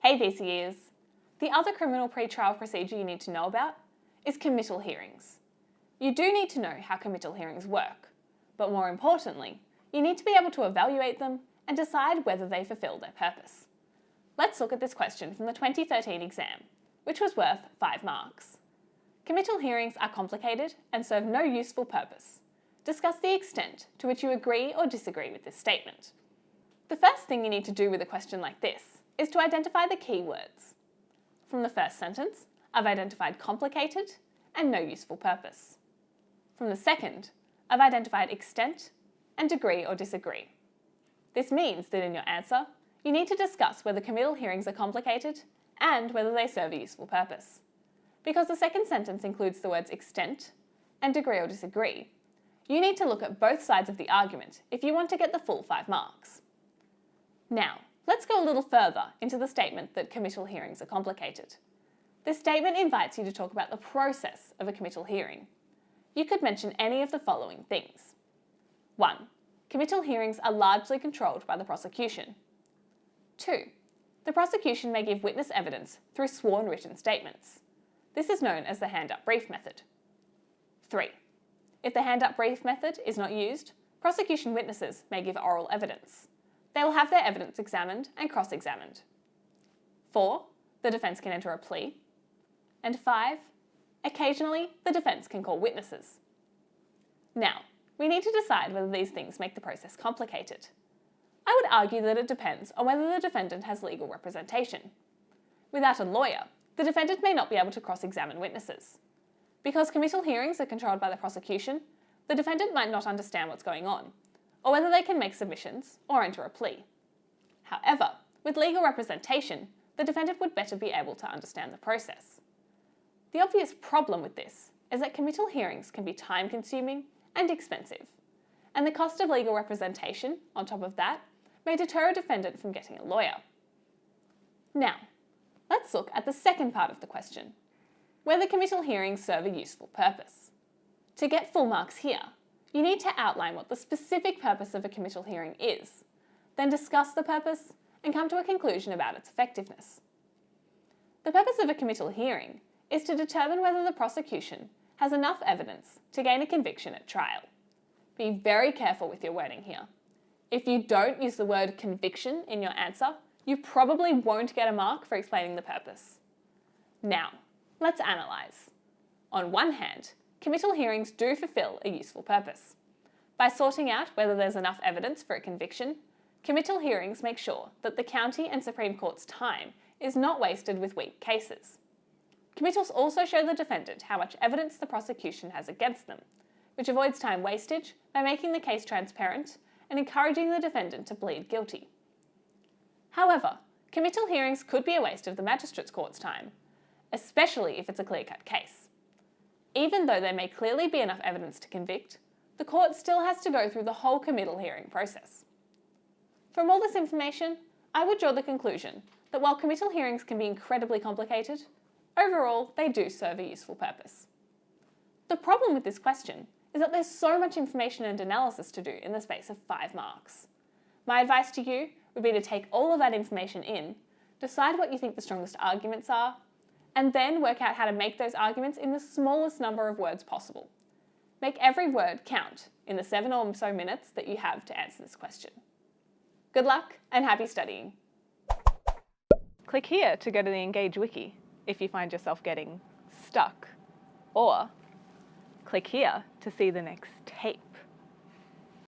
Hey VCEs! The other criminal pre-trial procedure you need to know about is committal hearings. You do need to know how committal hearings work, but more importantly, you need to be able to evaluate them and decide whether they fulfill their purpose. Let's look at this question from the 2013 exam, which was worth 5 marks. Committal hearings are complicated and serve no useful purpose. Discuss the extent to which you agree or disagree with this statement. The first thing you need to do with a question like this is to identify the key words. From the first sentence, I've identified complicated and no useful purpose. From the second, I've identified extent and agree or disagree. This means that in your answer, you need to discuss whether committal hearings are complicated and whether they serve a useful purpose. Because the second sentence includes the words extent and agree or disagree, you need to look at both sides of the argument if you want to get the full 5 marks. Now, let's go a little further into the statement that committal hearings are complicated. This statement invites you to talk about the process of a committal hearing. You could mention any of the following things. 1. Committal hearings are largely controlled by the prosecution. 2. The prosecution may give witness evidence through sworn written statements. This is known as the hand-up brief method. 3. If the hand-up brief method is not used, prosecution witnesses may give oral evidence. They will have their evidence examined and cross-examined. 4. The defence can enter a plea. And 5. Occasionally, the defence can call witnesses. Now, we need to decide whether these things make the process complicated. I would argue that it depends on whether the defendant has legal representation. Without a lawyer, the defendant may not be able to cross-examine witnesses. Because committal hearings are controlled by the prosecution, the defendant might not understand what's going on, or whether they can make submissions or enter a plea. However, with legal representation, the defendant would better be able to understand the process. The obvious problem with this is that committal hearings can be time-consuming and expensive, and the cost of legal representation, on top of that, may deter a defendant from getting a lawyer. Now, let's look at the second part of the question, whether committal hearings serve a useful purpose. To get full marks here, you need to outline what the specific purpose of a committal hearing is, then discuss the purpose and come to a conclusion about its effectiveness. The purpose of a committal hearing is to determine whether the prosecution has enough evidence to gain a conviction at trial. Be very careful with your wording here. If you don't use the word conviction in your answer, you probably won't get a mark for explaining the purpose. Now, let's analyse. On one hand, committal hearings do fulfil a useful purpose. By sorting out whether there's enough evidence for a conviction, committal hearings make sure that the county and Supreme Court's time is not wasted with weak cases. Committals also show the defendant how much evidence the prosecution has against them, which avoids time wastage by making the case transparent and encouraging the defendant to plead guilty. However, committal hearings could be a waste of the magistrate's court's time, especially if it's a clear-cut case. Even though there may clearly be enough evidence to convict, the court still has to go through the whole committal hearing process. From all this information, I would draw the conclusion that while committal hearings can be incredibly complicated, overall they do serve a useful purpose. The problem with this question is that there's so much information and analysis to do in the space of 5 marks. My advice to you would be to take all of that information in, decide what you think the strongest arguments are, and then work out how to make those arguments in the smallest number of words possible. Make every word count in the 7 or so minutes that you have to answer this question. Good luck and happy studying. Click here to go to the Engage Wiki if you find yourself getting stuck, or click here to see the next tape.